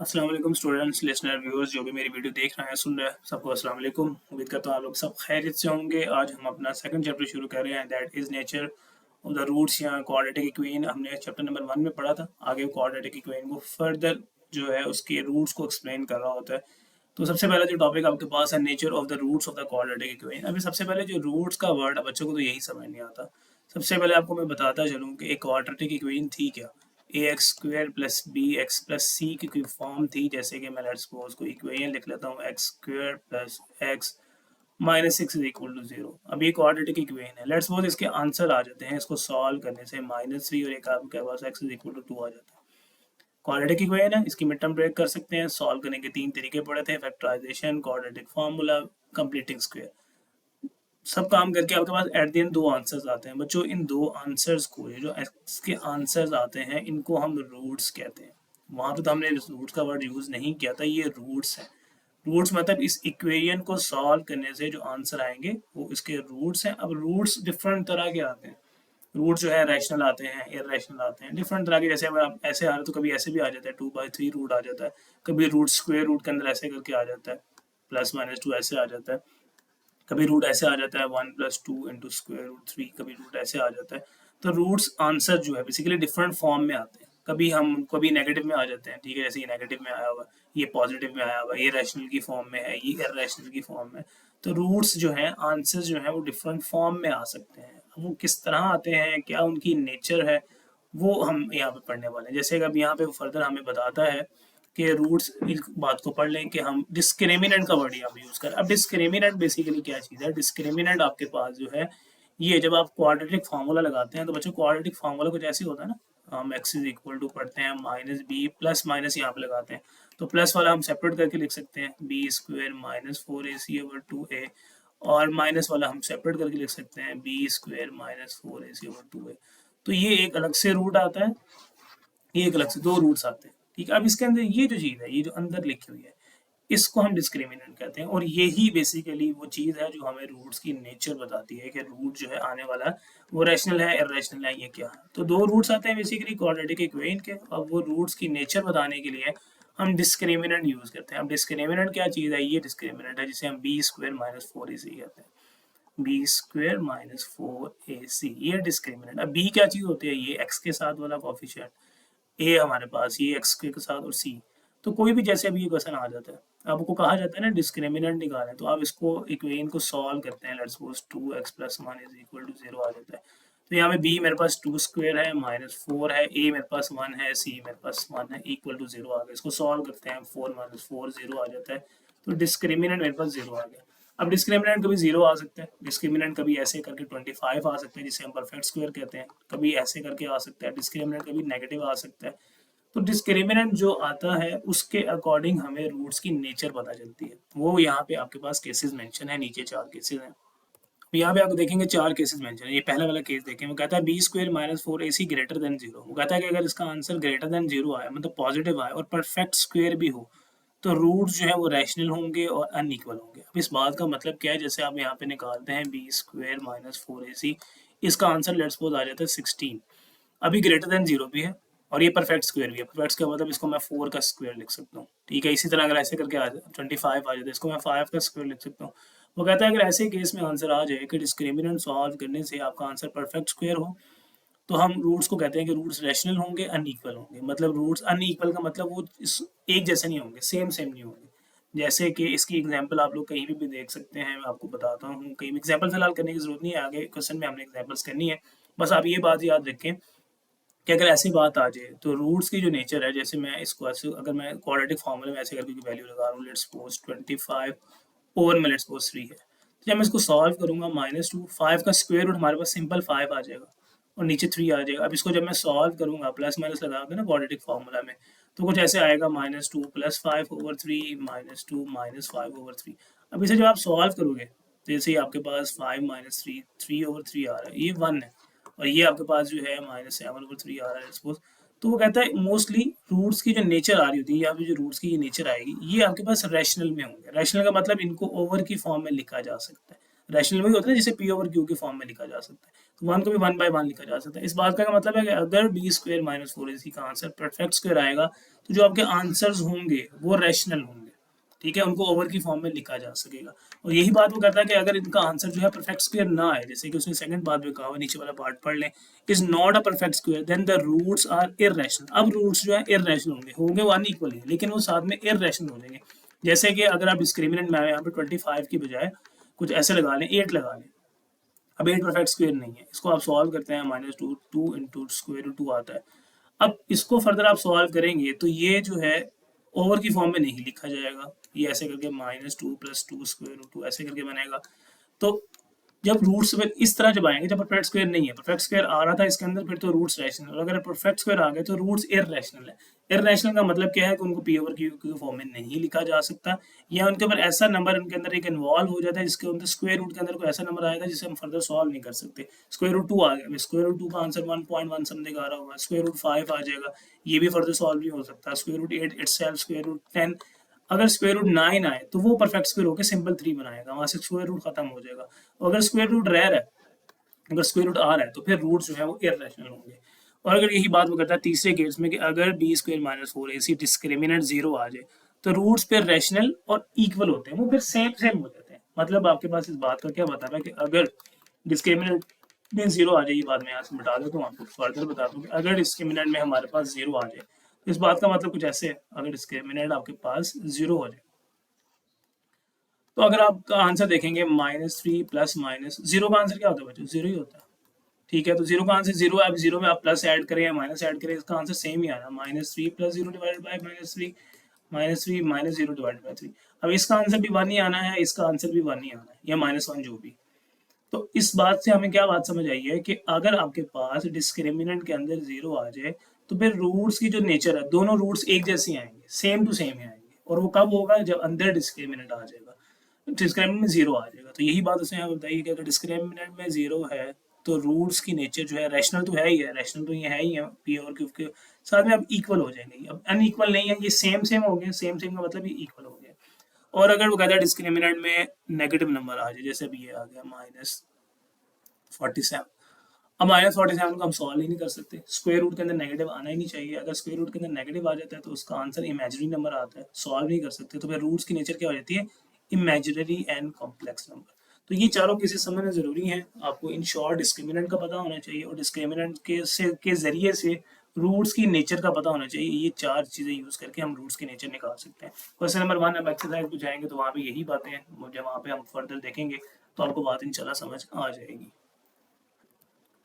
अस्सलाम वालेकुम students, listener, viewers जो भी मेरी वीडियो देख रहे हैं, सुन रहे हैं, सबको अस्सलाम वालेकुम। उम्मीद करता हूँ आप लोग सब खैरियत से होंगे। आज हम अपना सेकंड चैप्टर शुरू कर रहे हैं, that is nature of the roots या क्वाड्रेटिक इक्वेशन। हमने चैप्टर नंबर 1 में पढ़ा था। आगे क्वाड्रेटिक इक्वेशन को फर्दर जो है उसके रूट्स को एक्सप्लेन कर रहा होता है। तो सबसे पहला जो टॉपिक आपके पास है, nature of the roots of the quadratic equation. अभी सबसे पहले जो रूट्स का वर्ड है, बच्चों को तो यही समझ नहीं आता। सबसे पहले आपको मैं बताता चलूँ कि एक क्वाड्रेटिक इक्वेशन थी क्या। A x square plus b x plus c की कोई फॉर्म थी, जैसे कि मैं लेट्स सपोज को इक्वेशन लिख लेता हूँ x square plus x minus six is equal to zero. अब ये क्वाड्रेटिक इक्वेशन है। लेट्स सपोज इसके आंसर आ जाते हैं, इसको सॉल्व करने से माइनस थ्री और एक आपके पास x is equal to two आ जाता है। क्वाड्रेटिक इक्वेशन है, इसकी मिड टर्म ब्रेक कर सकते हैं। सॉल्व करने के तीन तरीके पड़े थे, factorization, quadratic formula, completing square. सब काम करके आपके पास एट द एंड दो आंसर्स आते हैं। बच्चों इन दो आंसर्स को, ये जो एक्स के आंसर्स आते हैं, इनको हम रूट्स कहते हैं। वहां पे तो हमने रूट्स का वर्ड यूज नहीं किया था, ये रूट्स है। रूट्स मतलब इस इक्वेशन को सॉल्व करने से जो आंसर आएंगे वो इसके रूट्स हैं। अब रूट्स डिफरेंट तरह के आते हैं। रूट जो है रैशनल आते हैं, इरेशनल आते हैं, डिफरेंट तरह के। जैसे अगर आप ऐसे आ रहे हो तो कभी ऐसे भी आ जाता है, 2/3 रूट आ जाता है। कभी रूट स्क्वायर रूट के अंदर ऐसे करके आ जाता है, प्लस माइनस टू ऐसे आ जाता है। कभी रूट ऐसे आ जाता है 1+2 इंटू स्क्वायर रूट 3। कभी रूट ऐसे आ जाता है। तो रूट्स आंसर जो है बेसिकली डिफरेंट फॉर्म में आते हैं। कभी नेगेटिव में आ जाते हैं, ठीक है, जैसे ये नेगेटिव में आया हुआ, ये पॉजिटिव में आया हुआ, ये रैशनल की फॉर्म में है, ये इररेशनल की फॉर्म में। तो रूट्स जो है, आंसर्स जो है वो डिफरेंट फॉर्म में आ सकते हैं। वो किस तरह आते हैं, क्या उनकी नेचर है, वो हम यहाँ पे पढ़ने वाले हैं। जैसे अब यहाँ पे फर्दर हमें बताता है कि रूट्स, इस बात को पढ़ लें कि हम डिस्क्रिमिनेंट का वर्ड यहाँ पे यूज करें। अब डिस्क्रिमिनेंट बेसिकली क्या चीज़ है। डिस्क्रिमिनेंट आपके पास जो है, ये जब आप क्वाड्रेटिक फार्मूला लगाते हैं तो बच्चों क्वाड्रेटिक फार्मूला कुछ ऐसे होता है ना, हम एक्स इज इक्वल टू पढ़ते हैं माइनस बी प्लस माइनस यहाँ पे लगाते हैं। तो प्लस वाला हम सेपरेट करके लिख सकते हैं, बी स्क्वेयर माइनस 4ac/2a, और माइनस वाला हम सेपरेट करके लिख सकते हैं, बी स्क्वेयर माइनस 4ac/2a। तो ये एक अलग से रूट आता है, ये एक अलग से दो रूट्स आते हैं, ठीक है। अब इसके अंदर ये जो चीज़ है, ये जो अंदर लिखी हुई है, इसको हम डिस्क्रिमिनेंट कहते हैं। और यही बेसिकली वो चीज़ है जो हमें रूट्स की नेचर बताती है कि रूट जो है आने वाला है वो रैशनल है, इररेशनल है, ये क्या है। तो दो रूट्स आते हैं बेसिकली क्वाड्रेटिक इक्वेशन के। अब वो रूट्स की नेचर बताने के लिए हम डिस्क्रिमिनेंट यूज करते हैं। अब डिस्क्रिमिनेंट क्या चीज़ है, ये डिस्क्रिमिनेंट है जिसे हम बी स्क्वेयर माइनस फोर ए सी कहते हैं। बी स्क्वेयर माइनस फोर ए सी, ये डिस्क्रिमिनेंट। अब बी क्या चीज़ होती है, ये एक्स के साथ वाला कॉफिशिएंट, ए हमारे पास ये एक्स के साथ और सी। तो कोई भी जैसे अभी ये क्वेश्चन आ जाता है, आपको कहा जाता है ना डिस्क्रिमिनेंट निकालें, तो आप इसको इक्वेशन को सॉल्व करते हैं। Let's suppose 2x + 1 is equal to 0 आ जाता है। तो यहाँ पे b मेरे पास 2 स्क्वायर है, माइनस 4 है, a मेरे पास 1 है, c मेरे पास 1 है, इक्वल टू 0 आ गया। इसको सॉल्व करते हैं, 4 - 4 0 आ जाता है। तो डिस्क्रिमिनेंट मेरे पास 0 आ गया। अब डिस्क्रिमिनेंट कभी 0 आ सकता है, डिस्क्रिमिनेंट कभी ऐसे करके 25 आ सकते हैं जिसे हम परफेक्ट स्क्वायर कहते हैं, कभी ऐसे करके आ सकता है डिस्क्रिमिनेंट, कभी नेगेटिव आ सकता है। तो डिस्क्रिमिनेंट जो आता है उसके अकॉर्डिंग हमें रूट्स की नेचर पता चलती है। वो यहाँ पे आपके पास केसेस मेंशन है, नीचे चार केसेस हैं। यहाँ पे आपको देखेंगे चार केसेस मेंशन है। ये पहला वाला केस देखें, वो कहता है बी स्क्वायर माइनस फोर ए सी ग्रेटर देन जीरो। वो कहता है कि अगर इसका आंसर ग्रेटर देन जीरो आए, मतलब पॉजिटिव आए और परफेक्ट स्क्वायर भी हो, तो रूट जो है वो रैशनल होंगे और अनइक्वल होंगे। अब इस बात का मतलब क्या है, जैसे आप यहाँ पे निकालते हैं बी स्क्वायर माइनस फोर ए सी, इसका आंसर लेट्स सपोज आ जाता है 16। अभी ग्रेटर देन जीरो भी है और ये परफेक्ट स्क्वायर भी है। परफेक्ट स्क्वायर मतलब इसको मैं 4 का स्क्वायर लिख सकता हूँ, ठीक है। इसी तरह अगर ऐसे करके आ जाए 25 आ जाता है, इसको मैं 5 का स्क्वायर लिख सकता हूँ। वो कहता है अगर ऐसे केस में आंसर आ जाए कि डिस्क्रिमिनेंट सॉल्व करने से आपका आंसर परफेक्ट स्क्वायर हो, तो हम रूट्स को कहते हैं कि रूट्स रैशनल होंगे, अनइक्वल होंगे। मतलब रूट्स अनइक्वल का मतलब वो एक जैसे नहीं होंगे, सेम सेम नहीं होंगे। जैसे कि इसकी एग्जांपल आप लोग कहीं भी देख सकते हैं, मैं आपको बताता हूँ। कहीं एग्जांपल फिलहाल करने की जरूरत नहीं है, आगे क्वेश्चन में हमने एग्जांपल्स करनी है। बस आप ये बात याद रखें कि अगर ऐसी बात आ जाए तो रूट्स की जो नेचर है, जैसे मैं इसको ऐसे, अगर मैं क्वाड्रेटिक फॉर्मूले में ऐसे करके वैल्यू लगा रहा हूँ, लेट्स सपोज 25 और मैं लेट्स सपोज 3 है, तो जब मैं इसको सॉल्व करूंगा -2, 5 का स्क्वायर रूट हमारे पास सिंपल 5 आ जाएगा और नीचे 3 आ जाएगा। अब इसको जब मैं सॉल्व करूंगा प्लस माइनस लगा के ना क्वाड्रेटिक फार्मूला में, तो कुछ ऐसे आएगा -2 + 5/3 -2 -5/3। अब इसे जब आप सॉल्व करोगे तो जैसे ही आपके पास 5 - 3 3/3 आ रहा है, ये 1 है, और ये आपके पास जो है -7/3 आ रहा है सपोज। तो वो कहता है मोस्टली रूट्स की जो नेचर आ रही होती है, यहाँ पे जो रूट्स की ये नेचर आएगी, ये आपके पास रैशनल में होंगे। रैशनल का मतलब इनको ओवर की फॉर्म में लिखा जा सकता है। रैशनल वही होता है जिसे पी ओवर क्यू के फॉर्म में लिखा जा सकता है, तो वन को भी 1/1 लिखा जा सकता है। इस बात का मतलब है कि अगर बी स्क्वायर माइनस फोर ए सी का आंसर परफेक्ट स्क्वायर आएगा तो जो आपके आंसर्स होंगे वो रैशनल होंगे, ठीक है, उनको ओवर की फॉर्म में लिखा जा सकेगा। और यही बात वो करता है कि अगर इनका आंसर जो है परफेक्ट स्क्वायर ना आए, जैसे कि उसने सेकंड बात में कहा हुआ, नीचे वाला पार्ट पढ़ लें, is not a perfect square then the roots are irrational. अब रूट्स जो है इररेशनल होंगे वो अनइक्वल है, लेकिन वो साथ में इररेशनल हो जाएंगे। जैसे कि अगर आप डिस्क्रिमिनेंट में यहाँ पे 25 की बजाय कुछ ऐसे लगा लें, 8 लगा लें। अब 8 परफेक्ट स्क्वायर नहीं है, इसको आप सॉल्व करते हैं, -2 2 इंटू स्क्वायर रूट 2 आता है। अब इसको फर्दर आप सॉल्व करेंगे तो ये जो है ओवर की फॉर्म में नहीं लिखा जाएगा, ये ऐसे करके -2 + 2 स्क्वायर रूट 2 ऐसे करके बनेगा। तो जब रूट्स में इस तरह जब आएंगे, जब परफेक्ट स्क्वायर नहीं है, परफेक्ट स्क्वायर आ रहा था इसके अंदर, फिर तो रूट्स रैशनल, और अगर परफेक्ट स्क्वायर आ गए तो रूट्स इररेशनल है। इररेशनल का मतलब क्या है कि उनको पी ओवर क्यू के फॉर्म में नहीं लिखा जा सकता, या उनके ऊपर ऐसा नंबर उनके अंदर एक इन्वॉल्व हो जाता है जिसके अंदर स्क्वायर रूट के अंदर कोई ऐसा नंबर आएगा जिसे हम फर्दर सॉल्व नहीं कर सकते। स्क्वायर रूट 2 आ गया, स्क्वायर रूट 2 का आंसर 1.1 समथिंग आ रहा होगा, स्क्वायर रूट 5 आ जाएगा, ये भी फर्दर सॉल्व नहीं हो सकता। Square root 8 itself, square root 10, अगर स्क्वायर रूट 9 आए तो वो परफेक्ट स्क्वायर होकर सिंपल 3 बनाएगा, वहां से स्क्वायर रूट खत्म हो जाएगा। और अगर स्क्वायर रूट रेयर है, अगर स्क्वायर रूट आ रहा है तो फिर रूट्स जो है वो इररेशनल होंगे। और अगर यही बात वो करता है तीसरे केस में कि अगर बी स्क्वायर माइनस फोर ए सी डिस्क्रिमिनेंट 0 आ जाए तो रूट्स फिर रैशनल और इक्वल होते हैं, वो फिर सेम सेम हो जाते हैं। मतलब आपके पास इस बात का क्या बता रहा है कि अगर डिस्क्रिमिनेंट में 0 आ जाए, ये बात मैं यहाँ से बता देता हूँ, आपको फर्दर बता दूँ कि अगर डिस्क्रिमिनेंट में हमारे पास 0 आ जाए तो इस बात का मतलब कुछ ऐसे है, अगर डिस्क्रिमिनेंट आपके पास 0 हो जाए तो अगर आपका आंसर देखेंगे -3 + -0 का आंसर क्या होता है बच्चों, 0 ही होता है, ठीक है। तो 0 का आंसर 0 है, अब 0 में आप प्लस ऐड करें या माइनस ऐड करें, इसका आंसर सेम ही आना, -3 + 0 डिवाइडेड बाय -3 -3 -0 डिवाइडेड बाय 3। अब इसका आंसर भी 1 ही आना है, इसका आंसर भी 1 ही आना है, या -1 जो भी। तो इस बात से हमें क्या बात समझ आई है कि अगर आपके पास डिस्क्रिमिनेंट के अंदर 0 आ जाए तो फिर रूट्स की जो नेचर है, दोनों रूट्स एक जैसे आएंगे, सेम टू सेम ही आएंगे, और वो कब होगा, जब अंदर डिस्क्रिमिनेंट आ जाएगा, डिस्क्रिमिनेंट में 0 आ जाएगा। तो यही बात उसने यहाँ बताई कि अगर डिस्क्रिमिनेंट में 0 है तो रूट्स की नेचर जो है रैशनल तो है ही है, रैशनल तो ये है ही है पी और क्यू के साथ में, अब इक्वल हो जाएंगे। अब अनइक्वल नहीं है, ये सेम सेम हो गए, सेम सेम का मतलब ये इक्वल हो गया। और अगर वो कहता है डिस्क्रिमिनेंट में नेगेटिव नंबर आ जाए, जैसे अभी ये आ गया -47, अब -47 को हम सॉल्व ही नहीं कर सकते, स्क्वायर रूट के अंदर नेगेटिव आना ही नहीं चाहिए। अगर स्क्वायर रूट के अंदर नेगेटिव आ जाता है तो उसका आंसर इमेजिनरी नंबर आता है, सॉल्व नहीं कर सकते। तो फिर रूट्स की नेचर क्या हो जाती है, इमेजिनरी एंड कॉम्प्लेक्स नंबर। तो ये चारों केसेस समझना जरूरी है, आपको इन शॉर्ट डिस्क्रिमिनेंट का पता होना चाहिए और डिस्क्रिमिनेंट के जरिए से रूट्स की नेचर का पता होना चाहिए। ये चार चीजें यूज करके हम रूट्स की नेचर निकाल सकते हैं। क्वेश्चन नंबर 1 अब एक्सरसाइज पे जाएंगे तो वहाँ पे यही बातें हैं, जब वहाँ पे हम फर्दर देखेंगे तो आपको बात इंशाल्लाह समझ आ जाएगी।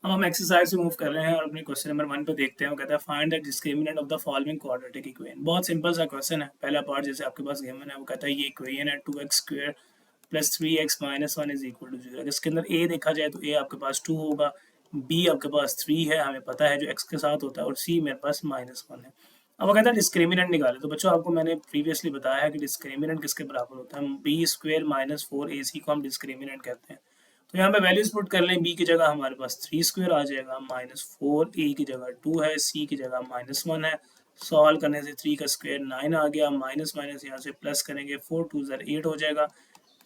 अब हम एक्सरसाइज से मूव कर रहे हैं और अपने क्वेश्चन नंबर 1 पे देखते हैं। वो कहता है find the discriminant of the following quadratic equation. बहुत सिंपल सा क्वेश्चन है। पहला पार्ट जैसे आपके पास गिवन है, वो कहता है ये इक्वेशन है 2x² + 3x - 1 = 0। अगर इसके अंदर a देखा जाए तो a आपके पास 2 होगा, b आपके पास 3 है, हमें पता है जो x के साथ होता है, और c मेरे पास -1 है। अब वो कहता है डिस्क्रिमिनेंट निकाले। तो बच्चों आपको मैंने प्रीवियसली बताया है कि डिस्क्रिमिनेंट किसके बराबर होता है, b² - 4ac को हम डिस्क्रिमिनेंट कहते हैं। तो यहाँ पे वैल्यूज पुट कर लें, b की जगह हमारे पास 3² आ जाएगा, -4, a की जगह 2 है, c की जगह -1 है। सॉल्व करने से 3 का स्क्वायर 9 आ गया, माइनस माइनस यहाँ से प्लस करेंगे, 4 2 8 हो जाएगा,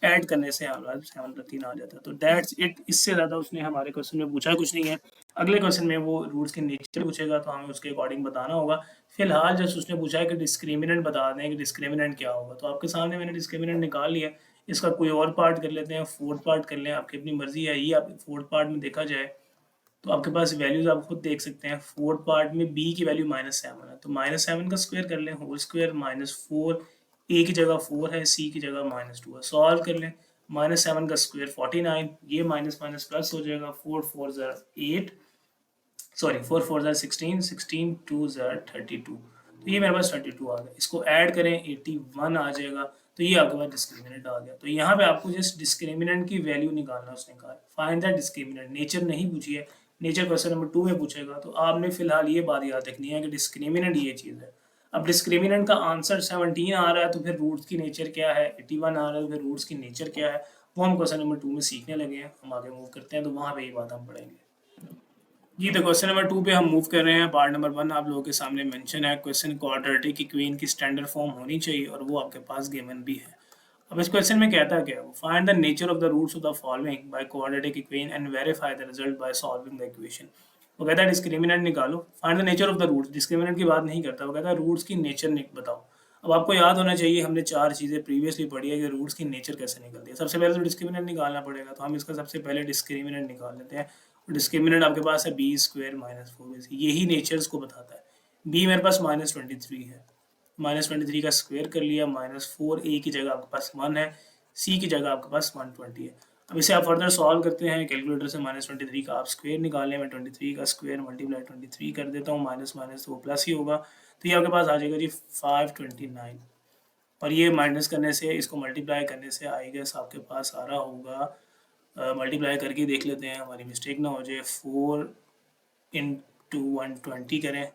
ऐड करने से हमारा 7 का 3 आ जाता है। तो दैट्स इट, इससे ज़्यादा उसने हमारे क्वेश्चन में पूछा कुछ नहीं है। अगले क्वेश्चन में वो रूट्स के नेचर पूछेगा तो हमें उसके अकॉर्डिंग बताना होगा। फिलहाल जस्ट उसने पूछा है कि डिस्क्रिमिनेंट बता दें कि डिस्क्रिमिनेंट क्या होगा, तो आपके सामने मैंने डिस्क्रिमिनेंट निकाल लिया। इसका कोई और पार्ट कर लेते हैं, फोर्थ पार्ट कर लें, आपकी अपनी मर्जी है। ये आप फोर्थ पार्ट में देखा जाए तो आपके पास वैल्यूज आप खुद देख सकते हैं। फोर्थ पार्ट में b की वैल्यू -7 है, तो -7 का स्क्वायर कर लें, होल स्क्वायर, -4, a की जगह 4 है, c की जगह -2 है, सॉल्व कर लें। -7 का स्क्वायर 49, ये माइनस माइनस प्लस हो जाएगा, 4 4 ज़र 8, सॉरी 4 4 ज़र 16, 16 2 ज़र 32, तो ये मेरे पास 32 आ गया। इसको ऐड करें 81 आ जाएगा, तो ये आपके पास डिस्क्रिमिनेंट आ गया। तो यहाँ पे आपको जस्ट डिस्क्रिमिनेंट की वैल्यू निकालना उसने कहा, फाइंड द डिस्क्रिमिनेंट। नेचर नहीं पूछी है, नेचर क्वेश्चन नंबर 2 में पूछेगा। तो आपने फिलहाल ये बात याद रखनी है कि डिस्क्रिमिनेंट ये चीज़ है। अब डिस्क्रिमिनेंट का आंसर 17 आ रहा है तो फिर रूट्स की नेचर क्या है, 81 आ रहा है तो फिर रूट्स की नेचर क्या है, वो हम क्वेश्चन नंबर 2 में सीखने लगे हैं। हम आगे मूव करते हैं तो वहाँ पे ये बात हम पढ़ेंगे। जी, तो क्वेश्चन नंबर 2 पे हम मूव कर रहे हैं। पार्ट नंबर 1 आप लोगों के सामने मेंशन है। क्वेश्चन क्वाड्रेटिक इक्वेशन की स्टैंडर्ड फॉर्म होनी चाहिए और वो आपके पास गिवन भी है। अब इस क्वेश्चन में कहता है क्या है, find the nature of the roots of the following by quadratic equation and verify the result by solving the equation. वो कहता है डिस्क्रिमिनेंट निकालो, find the nature of the roots, discriminant की बात नहीं करता, वो कहता है रूट्स की नेचर बताओ। अब आपको याद होना चाहिए हमने चार चीज़ें प्रीवियसली पढ़ी है कि रूट्स की नेचर कैसे निकलती है। सबसे पहले तो डिस्क्रिमिनेंट निकालना पड़ेगा, तो हम इसका सबसे पहले डिस्क्रिमिनेंट निकाल लेते हैं। डिस्क्रिमिनेंट आपके पास है बी स्क्वायर माइनस 4ac, यही नेचर्स को बताता है। बी मेरे पास -23 है, -23 का स्क्वायर कर लिया, -4a की जगह आपके पास 1 है, c की जगह आपके पास 120 है। अब इसे आप फर्दर सॉल्व करते हैं, कैलकुलेटर से -23 का आप स्क्वायर निकालें, मैं 23 का स्क्वायर मल्टीप्लाई 23 कर देता हूँ, माइनस माइनस तो प्लस ही होगा, तो ये आपके पास आ जाएगा जी 529। और ये माइनस करने से, इसको मल्टीप्लाई करने से आई गेस आपके पास आ रहा होगा, मल्टीप्लाई करके देख लेते हैं हमारी मिस्टेक ना हो जाए, 4 इंटू 120 करें,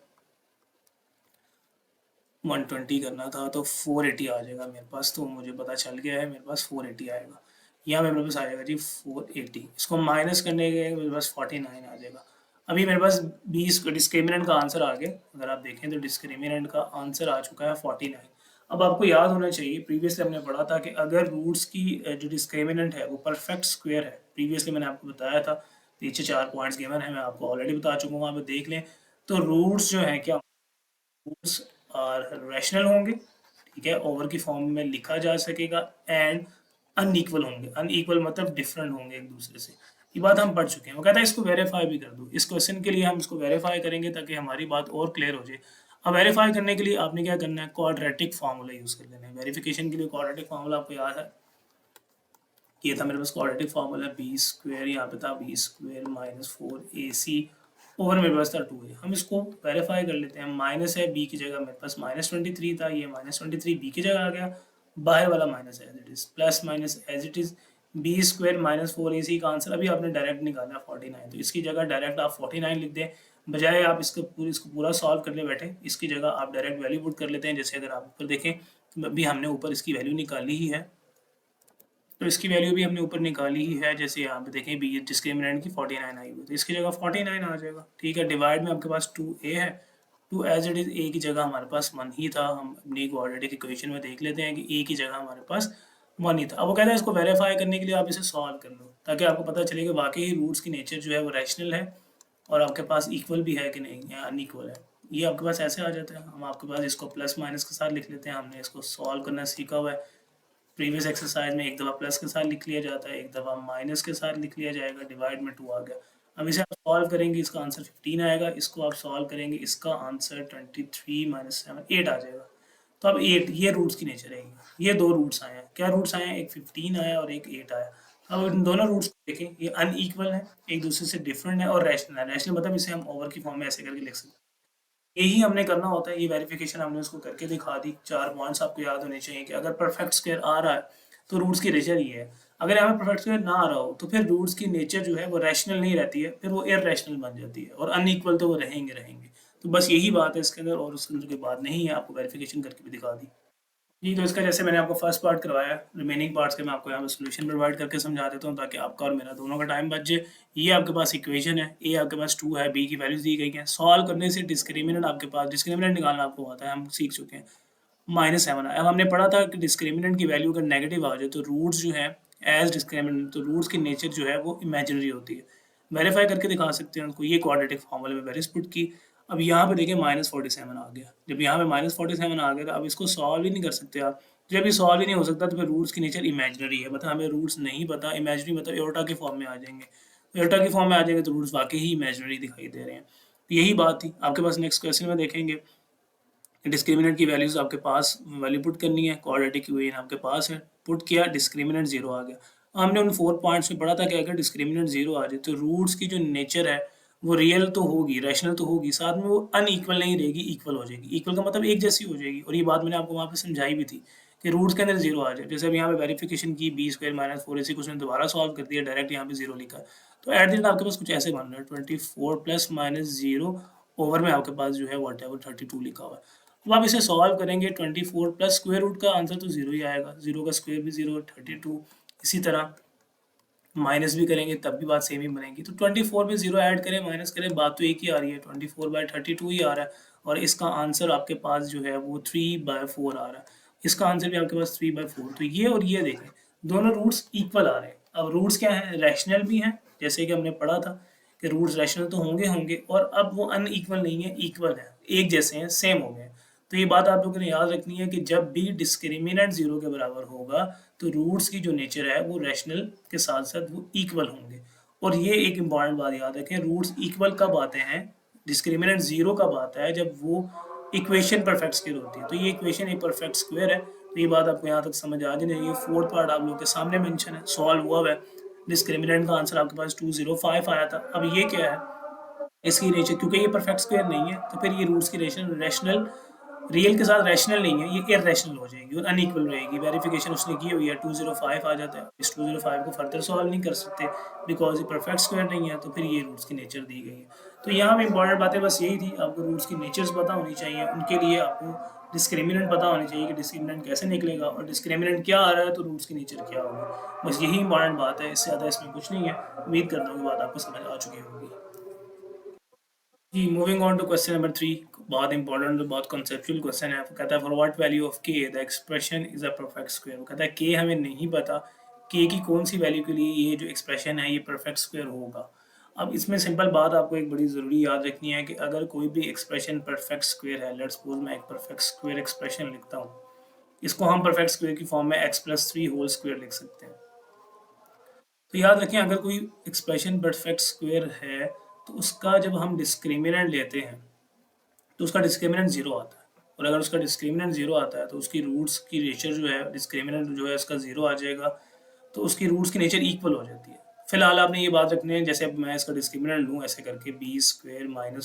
120 करना था तो 480 आ जाएगा मेरे पास, तो मुझे पता चल गया है मेरे पास 480 आएगा। यहाँ मेरे पास आएगा जी 480, इसको माइनस करने के मेरे पास 49 आ जाएगा। अभी मेरे पास 20 डिस्क्रिमिनेंट का आंसर आ गया, अगर आप देखें तो डिस्क्रिमिनेंट का आंसर आ चुका है 49। अब आपको याद होना चाहिए, प्रीवियसली हमने पढ़ा था कि अगर रूट्स की जो डिस्क्रिमिनेंट है वो परफेक्ट स्क्वायर है, प्रीवियसली मैंने आपको बताया था, पीछे 4 पॉइंट्स गिवन है, मैं आपको ऑलरेडी बता चुका हूँ, आप देख लें। तो रूट्स जो है क्या, रूट्स आर रैशनल होंगे, ठीक है, ओवर की फॉर्म में लिखा जा सकेगा, एंड अनइक्वल होंगे, अनइक्वल मतलब डिफरेंट होंगे एक दूसरे से। ये बात हम पढ़ चुके हैं। वो कहता है इसको वेरीफाई भी कर दो, इस क्वेश्चन के लिए हम इसको वेरीफाई करेंगे ताकि हमारी बात और क्लियर हो जाए। अब वेरीफाई करने के लिए आपने क्या करना है, क्वाड्रेटिक फार्मूला यूज कर लेना है। वेरिफिकेशन के लिए क्वाड्रेटिक फार्मूला आपको याद है, ये था मेरे पास क्वाड्रेटिक फार्मूला, बी स्क्वायर यहाँ पे था, बी स्क्वायर -4ac ओवर मेरे पास था 2a। हम इसको वेरीफाई कर लेते हैं, माइनस है बी की जगह मेरे पास -23 था, ये -23 बी की जगह आ गया, बाहर वाला minus as it is, plus minus as it is, b square -4ac का आंसर अभी आपने डायरेक्ट निकाला 49, तो इसकी जगह डायरेक्ट आप 49 लिख दें, बजाय आप इसको पूरा सॉल्व करने बैठे, इसकी जगह आप डायरेक्ट वैल्यू पुट कर लेते हैं। जैसे अगर आप ऊपर देखें, अभी हमने ऊपर इसकी वैल्यू निकाली ही है, तो इसकी वैल्यू भी हमने ऊपर निकाली ही है, जैसे यहाँ पे देखें बी डिस्क्रिमिनेंट की 49 आई हुई, तो इसकी जगह 49 आ जाएगा, ठीक है। डिवाइड में आपके पास 2a है, 2 एज इट इज, a की जगह हमारे पास 1 ही था, हम अपनी क्वाड्रेटिक इक्वेशन में देख लेते हैं कि a की जगह हमारे पास 1 ही था। अब वो कहता है इसको वेरीफाई करने के लिए आप इसे सॉल्व कर लो, ताकि आपको पता चले कि वाकई रूट्स की नेचर जो है वो रैशनल है, और आपके पास इक्वल भी है कि नहीं, या अनइक्वल है। ये आपके पास ऐसे आ जाता है, हम आपके पास इसको प्लस माइनस के साथ लिख लेते हैं, हमने इसको सॉल्व करना सीखा हुआ है। प्रीवियस एक्सरसाइज में एक दफ़ा प्लस के साथ लिख लिया जाता है, एक दफ़ा माइनस के साथ लिख लिया जाएगा, डिवाइड में 2 आ गया। अब इसे आप सॉल्व करेंगे, इसका आंसर 15 आएगा, इसको आप सॉल्व करेंगे, इसका आंसर 23 - 7 8 आ जाएगा। तो अब 8, ये रूट्स की नेचर है, ये दो रूट्स आए हैं, क्या रूट्स आए हैं, एक 15 आया और एक 8 आया। अब इन दोनों रूट्स को देखें, ये अनइक्वल है, एक दूसरे से डिफरेंट है, और रैशनल है। रैशनल मतलब इसे हम ओवर की फॉर्म में ऐसे करके लिख सकते हैं। यही हमने करना होता है, ये वेरिफिकेशन हमने उसको करके दिखा दी। 4 पॉइंट्स आपको याद होने चाहिए कि अगर परफेक्ट स्क्वायर आ रहा है तो रूट्स की नेचर ये है, अगर यहाँ पे परफेक्ट स्क्वायर ना आ रहा हो तो फिर रूट्स की नेचर जो है वो रैशनल नहीं रहती है, फिर वो इररेशनल बन जाती है, और अनइक्वल तो वो रहेंगे। तो बस यही बात है इसके अंदर, और उसके अंदर कोई बात नहीं है, आपको वेरिफिकेशन करके भी दिखा दी जी। तो इसका जैसे मैंने आपको फर्स्ट पार्ट करवाया, रिमेनिंग पार्ट्स के मैं आपको यहाँ पे सोल्यूशन प्रोवाइड करके समझा देता हूँ, ताकि आपका और मेरा दोनों का टाइम बच जाए। ये आपके पास इक्वेशन है, ए आपके पास 2 है, बी की वैल्यूज दी गई हैं, सॉल्व करने से डिस्क्रिमिनेंट आपके पास, डिस्क्रिमिनेंट निकालना आपको आता है, हम सीख चुके हैं, -7 है। अब हमने पढ़ा था कि डिस्क्रिमिनेंट की वैल्यू अगर नेगेटिव आ जाए तो रूट्स जो है एज डिस्क्रिमिनेंट, तो रूट्स की नेचर जो है वो इमेजिनरी होती है। वेरीफाई करके दिखा सकते हैं उनको, ये क्वाड्रेटिक फॉर्मूले में वैल्यूज पुट की। अब यहाँ पे देखिए -47 आ गया, जब यहाँ पे -47 आ गया तो अब इसको सॉल्व ही नहीं कर सकते आप। जब ये सॉल्व ही नहीं हो सकता तो फिर रूट्स की नेचर इमेजिनरी है, मतलब हमें रूट्स नहीं पता, इमेजिनरी मतलब एओर्टा के फॉर्म में आ जाएंगे, एओर्टा के फॉर्म में आ जाएंगे तो रूट्स वाकई ही इमेजिनरी दिखाई दे रहे हैं। तो यही बात थी। आपके पास नेक्स्ट क्वेश्चन में देखेंगे, डिस्क्रिमिनेंट की वैल्यूज आपके पास वैल्यू पुट करनी है, क्वाड्रेटिक इक्वेशन आपके पास है, पुट किया, डिस्क्रिमिनेंट 0 आ गया। हमने उन 4 पॉइंट्स में पढ़ा था कि अगर डिस्क्रिमिनेंट 0 आ जाए तो रूट्स की जो नेचर है वो रियल तो होगी, रैशनल तो होगी, साथ में वो अनइक्वल नहीं रहेगी, इक्वल हो जाएगी। इक्वल का मतलब एक जैसी हो जाएगी, और ये बात मैंने आपको वहाँ पे समझाई भी थी कि रूट्स के अंदर 0 आ जाए। जैसे अब यहाँ पे वेरिफिकेशन की, बी स्क्वायर -4ac कुछ ने दोबारा सॉल्व कर दिया, डायरेक्ट यहाँ पे 0 लिखा, तो एट द एंड आपके पास कुछ ऐसे बन रहा है, 24 + -0 ओवर में आपके पास जो है वट एवर 32 लिखा हुआ है। अब आप इसे सॉल्व करेंगे, 24 प्लस स्क्वायर रूट का आंसर तो 0 ही आएगा, 0 का स्क्वायर भी 0, 32। इसी तरह माइनस भी करेंगे तब भी बात सेम ही बनेगी। तो 24 में 0 ऐड करें, माइनस करें, बात तो एक ही आ रही है, 24/32 ही आ रहा है, और इसका आंसर आपके पास जो है वो 3/4 आ रहा है। इसका आंसर भी आपके पास 3/4। तो ये और ये देखें, दोनों रूट्स इक्वल आ रहे हैं। अब रूट्स क्या हैं, रैशनल भी हैं, जैसे कि हमने पढ़ा था कि रूट्स रैशनल तो होंगे होंगे, और अब वो अनइक्वल नहीं है, इक्वल है, एक जैसे हैं, सेम हो गए हैं। तो ये बात आप लोगों ने याद रखनी है कि जब भी डिस्क्रिमिनेंट जीरो के बराबर होगा तो रूट्स की जो नेचर है वो रैशनल के साथ साथ वो इक्वल होंगे। और ये एक इम्पॉर्टेंट बात याद रखें, रूट्स इक्वल कब आते हैं, डिस्क्रिमिनेंट जीरो कब आता है, जब वो इक्वेशन परफेक्ट स्क्वायर होती है। तो ये इक्वेशन एक परफेक्ट स्क्वायर है। तो ये बात आपको यहाँ तक समझ आ जानी चाहिए। फोर्थ पार्ट आप लोगों के सामने मेंशन है, सॉल्व हुआ है। डिस्क्रिमिनेंट का आंसर आपके पास 205 आया था। अब ये क्या है, इसकी रेशो, क्योंकि ये परफेक्ट स्क्वायर नहीं है तो फिर ये रूट्स की रेशो रैशनल, रियल के साथ रैशनल नहीं है, ये इररेशनल हो जाएगी और अनइक्वल रहेगी। वेरिफिकेशन उसने की हुई है, 205 आ जाता है। इस 205 को फर्दर सॉल्व नहीं कर सकते बिकॉज ये परफेक्ट स्क्वायर नहीं है, तो फिर ये रूट्स की नेचर दी गई है। तो यहाँ पे इंपॉर्टेंट बातें बस यही थी, आपको रूट्स की नेचर्स पता होनी चाहिए, उनके लिए आपको डिस्क्रिमिनेंट पता होनी चाहिए कि डिस्क्रिमिनेंट कैसे निकलेगा, और डिस्क्रिमिनेंट क्या आ रहा है तो रूट्स की नेचर क्या होगी। बस यही इंपॉर्टेंट बात है, इससे ज़्यादा इसमें कुछ नहीं है। उम्मीद करता हूँ कि बात आपको समझ आ चुकी होगी। जी, moving on to question number 3। बहुत इंपॉर्टेंट, बहुत कॉन्सेप्चुअल क्वेश्चन है। कहता है for what value of k the expression is a perfect square. कहता है के हमें नहीं पता, के की कौन सी वैल्यू के लिए ये जो एक्सप्रेशन है ये परफेक्ट स्क्वायर होगा। अब इसमें सिंपल बात आपको एक बड़ी ज़रूरी याद रखनी है कि अगर कोई भी एक्सप्रेशन परफेक्ट स्क्वायर है, लेट्स सपोज मैं एक परफेक्ट स्क्वायर एक्सप्रेशन लिखता हूँ, इसको हम परफेक्ट स्क्वायर की फॉर्म में x+3 होल स्क्वायर लिख सकते हैं। तो याद रखें, अगर कोई एक्सप्रेशन परफेक्ट स्क्वायर है तो उसका जब हम डिस्क्रिमिनेंट लेते हैं तो उसका डिस्क्रिमिनेंट जीरो आता है। और अगर उसका डिस्क्रिमिनेंट जीरो आता है तो उसकी रूट्स की नेचर जो है, डिस्क्रिमिनेंट जो है उसका जीरो आ जाएगा, तो उसकी रूट्स की नेचर इक्वल हो जाती है। फिलहाल आपने ये बात रखनी है, जैसे अब मैं इसका डिस्क्रिमिनेंट लूँ ऐसे करके b² -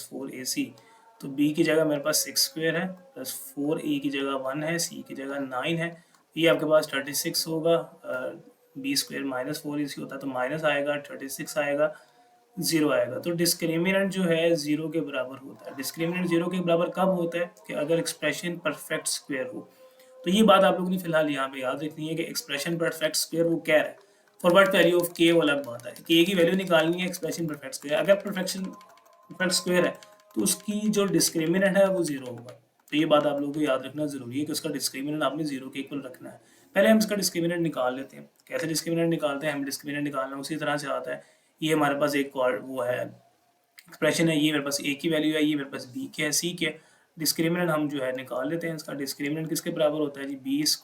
4ac, तो b की जगह मेरे पास 6² है, प्लस 4a की जगह 1 है, c की जगह 9 है, ये आपके पास 36 होगा। b² - 4ac होता है तो माइनस आएगा, 36 आएगा, जीरो आएगा। तो डिस्क्रिमिनेंट जो है जीरो के बराबर होता है। डिस्क्रिमिनेंट जीरो के बराबर कब होता है, कि अगर एक्सप्रेशन परफेक्ट स्क्वायर हो। तो ये बात आप लोगों ने फिलहाल यहाँ पे याद रखनी है कि एक्सप्रेशन परफेक्ट स्क्वायर वो क्या है। फॉर व्हाट वैल्यू ऑफ के वो अलग बात है, के की वैल्यू निकालनी है एक्सप्रेशन परफेक्ट स्क्वायर। अगर परफेक्ट स्क्वायर है तो उसकी जो डिस्क्रिमिनेंट है वो जीरो होगा। तो ये बात आप लोगों को याद रखना जरूरी है कि उसका डिस्क्रिमिनेंट आपने जीरो के इक्वल रखना है। पहले हम इसका डिस्क्रिमिनेंट निकाल लेते हैं। कैसे डिस्क्रिमिनेंट निकालते हैं, हम डिस्क्रिमिनेंट निकालना उसी तरह से आता है। ये हमारे पास एक वो है एक्सप्रेशन है, ये मेरे पास ए की वैल्यू है, ये मेरे पास बी के है, सी के। डिस्क्रिमिनेंट हम जो है निकाल लेते हैं। इसका डिस्क्रिमिनेंट किसके बराबर होता है जी, b² -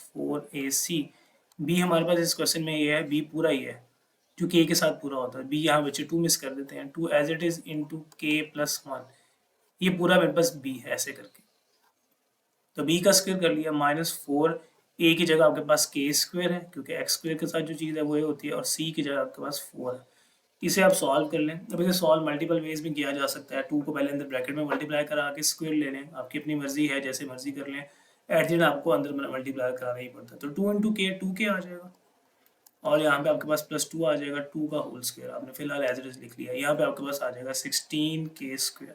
4ac। बी हमारे पास इस क्वेश्चन में ये है, बी पूरा ही है जो के साथ पूरा होता है। बी यहाँ बच्चे 2 मिस कर देते हैं, 2 as it is into k+1। ये पूरा मेरे पास बी है ऐसे करके। तो बी का स्क्वायर कर लिया, -4, ए की जगह आपके पास k² है क्योंकि x² के साथ जो चीज़ है वो ये होती है, और सी की जगह आपके पास 4 है। इसे आप सॉल्व कर लें। अब इसे सॉल्व मल्टीपल वेज में किया जा सकता है। 2 को पहले अंदर ब्रैकेट में मल्टीप्लाई करा के स्क्वायर ले लें, आपकी अपनी मर्जी है, जैसे मर्जी कर लें। एट द एंड आपको अंदर मल्टीप्लाई कराना ही पड़ता है। तो 2 इंटू के 2k आ जाएगा, और यहाँ पे आपके पास +2 आ जाएगा, 2 का होल स्क्वायर आपने फिलहाल एज इट इज लिख लिया। यहाँ पे आपके पास आ जाएगा 16k²।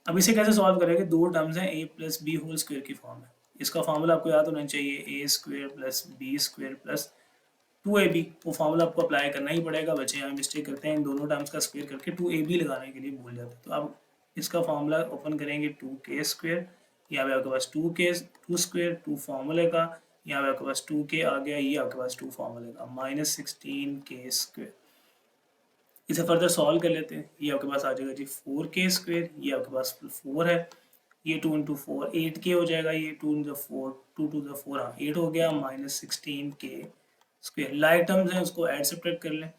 अब इसे कैसे सॉल्व करेंगे, दो टर्म्स हैं a+b होल स्क्वायर की फॉर्म है। इसका फॉर्मूला आपको याद होना चाहिए, a² + b² + 2ab। वो फॉर्मूला आपको अप्लाई करना ही पड़ेगा। बच्चे यहाँ मिस्टेक करते हैं, इन दोनों टर्म्स का स्क्वायर करके 2ab लगाने के लिए भूल जाते हैं। तो आप इसका फॉर्मूला ओपन करेंगे, 2k², यहाँ पे आपके पास 2 2 फॉर्मूले का, यहाँ पे आपके पास 2k आ गया, ये आपके पास 2 फॉर्मूले का, -16k²। इसे फर्दर सॉल्व कर लेते हैं। ये आपके पास आ जाएगा जी 4k², ये आपके पास 4 है, ये 2 इंटू 4 8k हो जाएगा, ये 2 इंटू 4 2 टू द 4 हाँ 8 हो गया, -16k²। लाइक टर्म्स हैं उसको ऐड सब्ट्रैक्ट कर लें।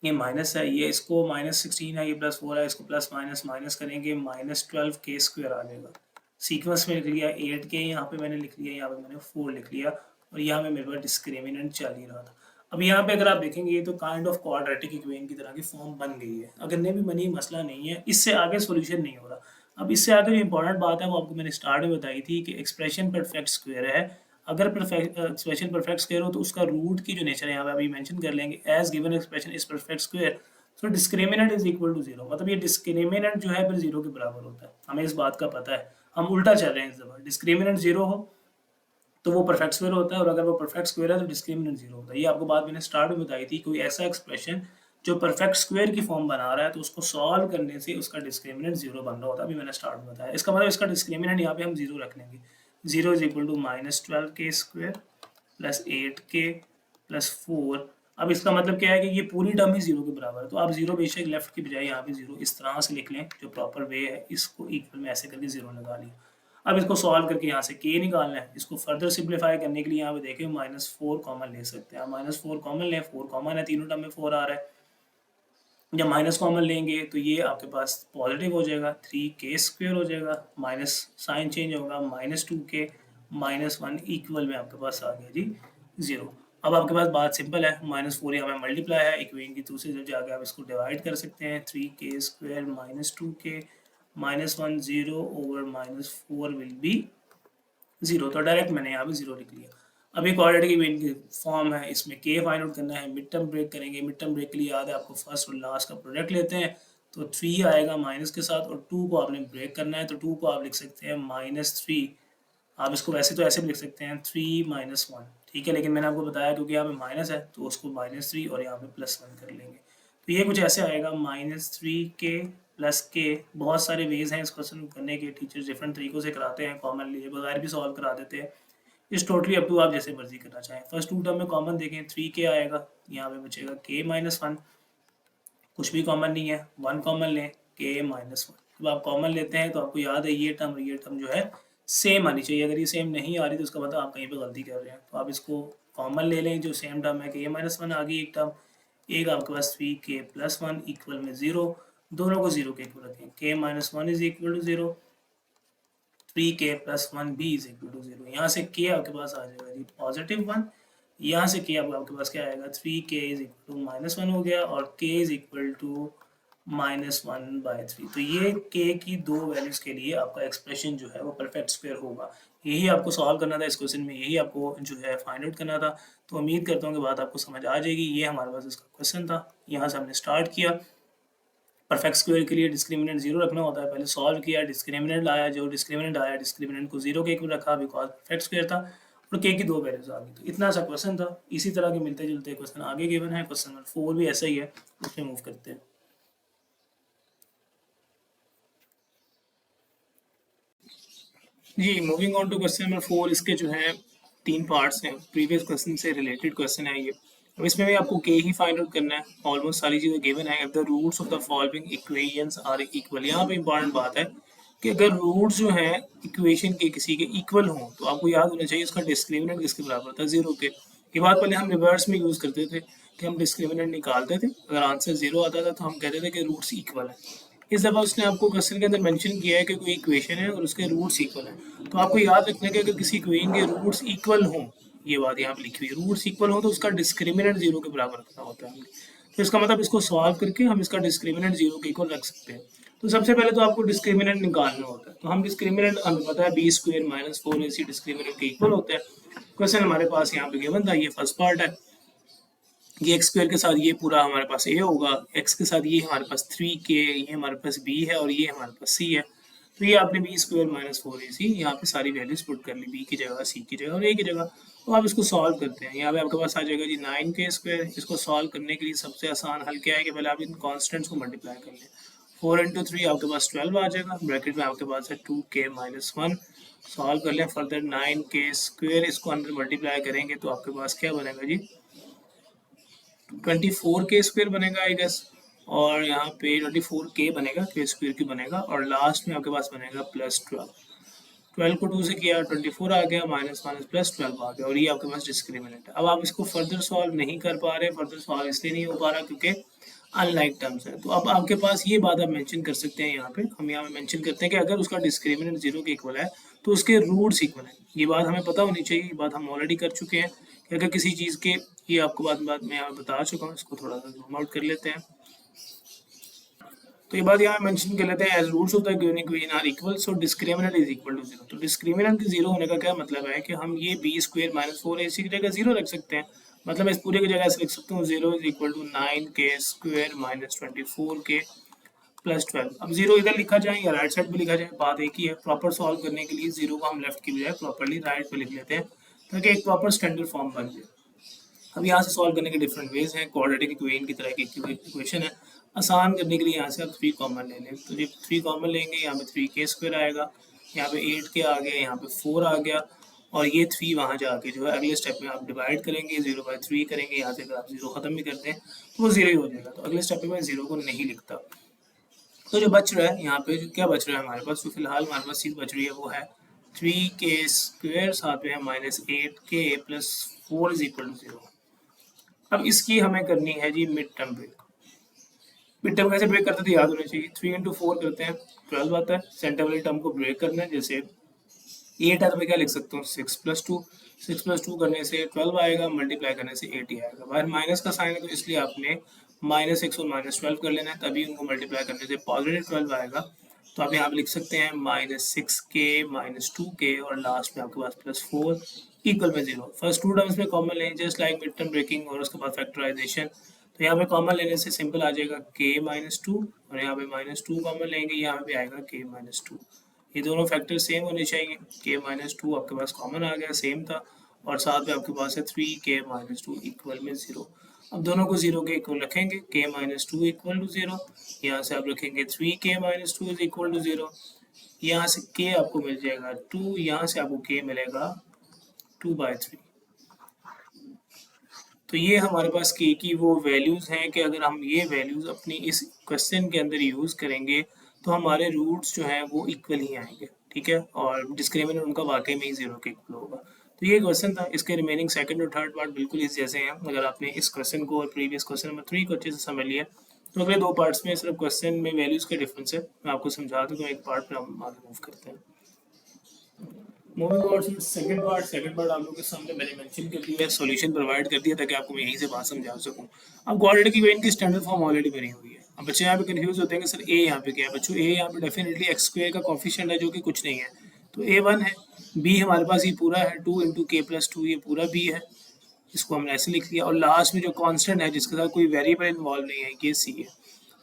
ये माइनस है, ये इसको -16 है, ये +4 है, इसको प्लस माइनस माइनस करेंगे, -12k² आ जाएगा। सीक्वेंस में लिख लिया 8k, यहाँ पे मैंने लिख लिया, यहाँ पे मैंने 4 लिख लिया, और यहाँ पे मेरे पास डिस्क्रिमिनेंट चल ही रहा था। अब यहाँ पे अगर आप देखेंगे ये तो काइंड ऑफ क्वाड्रेटिक इक्वेशन की तरह की फॉर्म बन गई है। अगर नहीं भी बनी मसला नहीं है, इससे आगे सोल्यूशन नहीं हो रहा। अब इससे आगे जो इंपॉर्टेंट बात है वो आपको मैंने स्टार्ट में बताई थी कि एक्सप्रेशन परफेक्ट स्क्वायर है। अगर एक्सप्रेशन परफेक्ट स्क्वायर हो तो उसका रूट की जो नेचर है यहाँ पे अभी मेंशन कर लेंगे, as given expression is perfect square so discriminant is equal to 0। मतलब ये डिस्क्रिमिनेंट जो है फिर 0 के बराबर होता है। हमें इस बात का पता है, हम उल्टा चल रहे हैं इस दफा। डिस्क्रिमिनेंट 0 हो तो वो परफेक्ट स्क्वायर होता है, और अगर वो परफेक्ट स्क्वायर है तो डिस्क्रिमिनेंट 0 होता है। ये आपको बात मैंने स्टार्ट में बताई थी। कोई ऐसा एक्सप्रेशन जो परफेक्ट स्क्वायर की फॉर्म बना रहा है तो उसको सॉल्व करने से उसका डिस्क्रिमिनेंट 0 बन रहा होता है। अभी मैंने स्टार्ट में बताया। इसका मतलब इसका डिस्क्रिमिनेंट यहाँ पे हम 0 रख लेंगे। 0 is equal to -12k² plus 8k plus 4। अब इसका मतलब क्या है कि ये पूरी टर्म ही 0 के बराबर है, तो आप 0 बेशक लेफ्ट की बजाय यहाँ पे 0 इस तरह से लिख लें, जो प्रॉपर वे है, इसको इक्वल में ऐसे करके 0 लगा लिया। अब इसको सॉल्व करके यहाँ से k निकालना है। इसको फर्दर सिंप्लीफाई करने के लिए यहाँ पे देखें -4 कॉमन ले सकते हैं। -4 कॉमन लें, 4 कॉमन है, तीनों टर्म में 4 आ रहा है। जब माइनस कॉमन लेंगे तो ये आपके पास पॉजिटिव हो जाएगा, 3k² हो जाएगा, माइनस साइन चेंज होगा, -2k -1 इक्वल में आपके पास आ गया जी 0। अब आपके पास बात सिंपल है, -4 यहाँ पे मल्टीप्लाई है, इक्वेशन की दूसरी तरफ जाके आप इसको डिवाइड कर सकते हैं। 3k² -2k -1 0 over -4 will be 0। तो डायरेक्ट मैंने यहाँ पे 0 लिख लिया। अब एक क्वाड्रेटिक इक्वेशन की फॉर्म है, इसमें k फाइंड आउट करना है, मिड टर्म ब्रेक करेंगे। मिड टर्म ब्रेक के लिए याद है आपको फर्स्ट और लास्ट का प्रोडक्ट लेते हैं, तो 3 आएगा माइनस के साथ और 2 को आपने ब्रेक करना है, तो 2 को आप लिख सकते हैं -3। आप इसको वैसे तो ऐसे भी लिख सकते हैं 3 -1, ठीक है, लेकिन मैंने आपको बताया क्योंकि यहाँ पे माइनस है तो उसको -3 और यहाँ पे +1 कर लेंगे। तो ये कुछ ऐसे आएगा -3k प्लस k। बहुत सारे वेज हैं इस क्वेश्चन को करने के, टीचर्स डिफरेंट तरीकों से कराते हैं, कॉमन लिए बगैर भी सॉल्व करा देते हैं। इस टोटली अप टू आप जैसे मर्जी करना चाहें। फर्स्ट टू टर्म में कॉमन देखें, 3k आएगा, यहाँ पे बचेगा k -1, कुछ भी कॉमन नहीं है, 1 कॉमन लें, k -1। जब आप कॉमन लेते हैं तो आपको याद है ये टर्म जो है सेम आनी चाहिए। अगर ये सेम नहीं आ रही तो उसका मतलब आप कहीं पे गलती कर रहे हैं। तो आप इसको कॉमन ले लें, जो सेम टर्म है, k -1 आ गई एक टर्म, एक आपके पास 3k + 1 इक्वल में 0, दोनों को 0 के इक्वल रखें। k -1 is equal to 0, 3k + 1 भी इज इक्वल टू 0। यहाँ से k आपके पास आ जाएगा जी +1, यहाँ से k आपके पास क्या आएगा, 3k इज इक्वल टू -1 हो गया और k इज इक्वल टू -1/3। तो ये k की दो वैल्यूज के लिए आपका एक्सप्रेशन जो है वो परफेक्ट स्क्वायर होगा। यही आपको सॉल्व करना था इस क्वेश्चन में, यही आपको जो है फाइंड आउट करना था। तो उम्मीद करता हूँ कि बात आपको समझ आ जाएगी। ये हमारे पास इसका क्वेश्चन था, यहाँ से हमने स्टार्ट किया। परफेक्ट स्क्वायर के लिए डिस्क्रिमिनेंट 0 रखना होता है, पहले सॉल्व किया, डिस्क्रिमिनेंट आया, जो डिस्क्रिमिनेंट आया डिस्क्रिमिनेंट को 0 के इक्वल रखा बिकॉज परफेक्ट स्क्वायर था, और k की दो वैल्यूज आ गई। तो इतना सा क्वेश्चन था। इसी तरह के मिलते जुलते क्वेश्चन आगे गिवन है, क्वेश्चन नंबर 4 भी ऐसा ही है, उसमें मूव करते हैं। जी moving on to question number 4, इसके जो है 3 पार्ट्स हैं, प्रीवियस क्वेश्चन से रिलेटेड क्वेश्चन है ये। अब इसमें भी आपको k ही फाइंड आउट करना है, ऑलमोस्ट सारी चीज़ें गिवन है। If the roots of the following equations are equal, यहाँ पे इंपॉर्टेंट बात है कि अगर रूट्स जो है इक्वेशन के किसी के इक्वल हों तो आपको याद होना चाहिए उसका डिस्क्रिमिनेंट किसके बराबर था, 0 के। ये बात पहले हम रिवर्स में यूज़ करते थे कि हम डिस्क्रिमिनेंट निकालते थे, अगर आंसर 0 आता था तो हम कहते थे कि रूट्स इक्वल है। इस दफ़ा उसने आपको क्वेश्चन के अंदर मेंशन किया है कि कोई इक्वेशन है और उसके रूट्स इक्वल हैं, तो आपको याद रखना है कि अगर किसी इक्वेशन के रूट्स इक्वल हों, ये बात यहाँ पे लिखी हुई है, रूट्स इक्वल हो तो उसका डिस्क्रिमिनेंट 0 के बराबर रखना होता है। तो इसका मतलब इसको सॉल्व करके हम इसका डिस्क्रिमिनेंट 0 के इक्वल रख सकते हैं। तो सबसे पहले तो आपको डिस्क्रिमिनेंट निकालना होता है, तो हम डिस्क्रिमिनेंट हमें पता है b² - 4ac डिस्क्रिमिनेंट के इक्वल होता है। क्वेश्चन हमारे पास यहाँ पे गिवन था, ये फर्स्ट पार्ट है, ये x² के साथ ये पूरा हमारे पास a होगा, x के साथ ये हमारे पास 3k, ये हमारे पास b है और ये हमारे पास c है। तो ये आपने b² - 4ac यहाँ पे सारी वैल्यूज पुट कर ली, b की जगह, c की जगह और a की जगह। तो आप इसको सॉल्व करते हैं, यहाँ पे आपके पास आ जाएगा जी 9k²। इसको सॉल्व करने के लिए सबसे आसान हल क्या है कि पहले आप इन कॉन्स्टेंट्स को मल्टीप्लाई कर लें। 4 × 3 आपके पास 12 आ जाएगा, ब्रैकेट में आपके पास है 2k - 1। सॉल्व कर लें फर्दर 9k², इसको अंदर मल्टीप्लाई करेंगे तो आपके पास क्या बनेगा जी 24k² बनेगा आई गेस, और यहाँ पे 24k बनेगा, k² की बनेगा, और लास्ट में आपके पास बनेगा +12। 12 को 2 से किया 24 आ गया, माइनस +12 आ गया, और ये आपके पास डिस्क्रिमिनेंट है। अब आप इसको फर्दर सॉल्व नहीं कर पा रहे, फर्दर सॉल्व इसलिए नहीं हो पा रहा क्योंकि अनलाइक टर्म्स है। तो अब आपके पास ये बात आप मेंशन कर सकते हैं, यहाँ पे हम यहाँ मेंशन करते हैं कि अगर उसका डिस्क्रिमिनेंट 0 के इक्वल है तो उसके रूट्स इक्वल है। ये बात हमें पता होनी चाहिए, ये बात हम ऑलरेडी कर चुके हैं कि अगर किसी चीज़ के, ये आपको बात मैं यहाँ बता चुका हूँ, इसको थोड़ा सा जूम आउट कर लेते हैं। तो ये बात यहाँ मेंशन कर लेते हैं, as roots of the given equation are equal so discriminant is equal to 0। तो डिस्क्रिमिनेंट के 0 होने का क्या मतलब है कि हम ये b² - 4ac की जगह 0 रख सकते हैं। मतलब मैं इस पूरे की जगह ऐसे लिख सकता हूँ 0 is equal to 9k² - 24k + 12। अब 0 इधर लिखा जाए या राइट साइड पे लिखा जाए, बात एक ही है। प्रॉपर सॉल्व करने के लिए 0 को हम लेफ्ट की बजाय प्रॉपरली राइट पे लिख लेते हैं ताकि एक प्रॉपर स्टैंडर्ड फॉर्म बन जाए। अब यहाँ से सॉल्व करने के डिफरेंट वेज हैं, क्वाड्रेटिक इक्वेशन की तरह की इक्वेशन है। आसान करने के लिए यहाँ से आप 3 कॉमन ले लें, तो जब 3 कॉमन लेंगे यहाँ पे 3k² आएगा, यहाँ पे 8 के आ गया, यहाँ पे 4 आ गया, और ये 3 वहाँ जाके जो है अगले स्टेप में आप डिवाइड करेंगे, 0/3 करेंगे। यहाँ से अगर आप 0 ख़त्म भी करते हैं तो वो 0 ही हो जाएगा। तो अगले स्टेप में मैं 0 को नहीं लिखता। तो जो बच रहा है यहाँ पे, जो क्या बच रहा है हमारे पास, तो फिलहाल हमारे पास चीज़ बच रही है वो है 3k² साथ में है -8k + 4 = 0। अब इसकी हमें करनी है जी mid term break. Mid term कैसे ब्रेक करते थे याद होना चाहिए। 3 × 4 करते हैं 12 आता है। सेंटर वाली टर्म को ब्रेक करना है। जैसे 8 है तो मैं क्या लिख सकता हूँ 6 + 2। 6 + 2 करने से 12 आएगा, मल्टीप्लाई करने से 8 ही आएगा। बाहर माइनस का साइन है तो इसलिए आपने -6 और -12 कर लेना है, तभी उनको मल्टीप्लाई करने से +12 आएगा। तो आप यहाँ पे लिख सकते हैं -6k -2k और लास्ट में आपके पास +4 = 0। फर्स्ट टू टर्म्स में कॉमन लें, just like mid term breaking, और उसके बाद फैक्टराइजेशन। तो यहाँ पे कॉमन लेने से सिंपल आ जाएगा k - 2, और यहाँ पे -2 कॉमन लेंगे, यहाँ पे आएगा k - 2। ये दोनों फैक्टर सेम होने चाहिए। k - 2 आपके पास कॉमन आ गया, सेम था, और साथ में आपके पास है 3k - 2 = 0। अब दोनों को 0 के इक्वल रखेंगे, k - 2 = 0। यहाँ से आप रखेंगे 3k - 2 = 0। यहाँ से k आपको मिल जाएगा 2, यहाँ से आपको k मिलेगा 2/3। तो ये हमारे पास k की वो वैल्यूज़ हैं कि अगर हम ये वैल्यूज़ अपनी इस क्वेश्चन के अंदर यूज़ करेंगे तो हमारे रूट्स जो हैं वो इक्वल ही आएंगे, ठीक है, और डिस्क्रिमिनेंट उनका वाकई में ही 0 के इक्वल होगा। तो ये क्वेश्चन था। इसके रिमेनिंग सेकंड और थर्ड पार्ट बिल्कुल इस जैसे हैं। अगर आपने इस क्वेश्चन को और प्रीवियस क्वेश्चन नंबर 3 को अच्छे से समझ लिया तो अगले दो पार्ट्स में सिर्फ क्वेश्चन में वैल्यूज़ के डिफरेंस है, मैं आपको समझा दूँ। तो एक पार्ट पर हम आगे मूव करते हैं। मूविंग टुवर्ड्स सेकंड पार्ट आप लोगों के सामने मैंने मेंशन कर दिया है, सॉल्यूशन प्रोवाइड कर दिया ताकि आपको मैं यहीं से बात समझा सकूं। अब क्वाड्रेटिक इक्वेशन की स्टैंडर्ड फॉर्म ऑलरेडी बनी हुई है। अब बच्चे यहाँ पे कंफ्यूज होते हैं कि सर ए यहाँ पे क्या है। बच्चों, ए यहाँ पे डेफिनेटली x² का कॉफिशिएंट है जो कि कुछ नहीं है, तो a1 है। b हमारे पास ये पूरा है 2 × k + 2, ये पूरा b है, इसको हमने ऐसे लिख लिया। और लास्ट में जो कांस्टेंट है जिसके साथ कोई वेरिएबल इन्वॉल्व नहीं है, ये c है।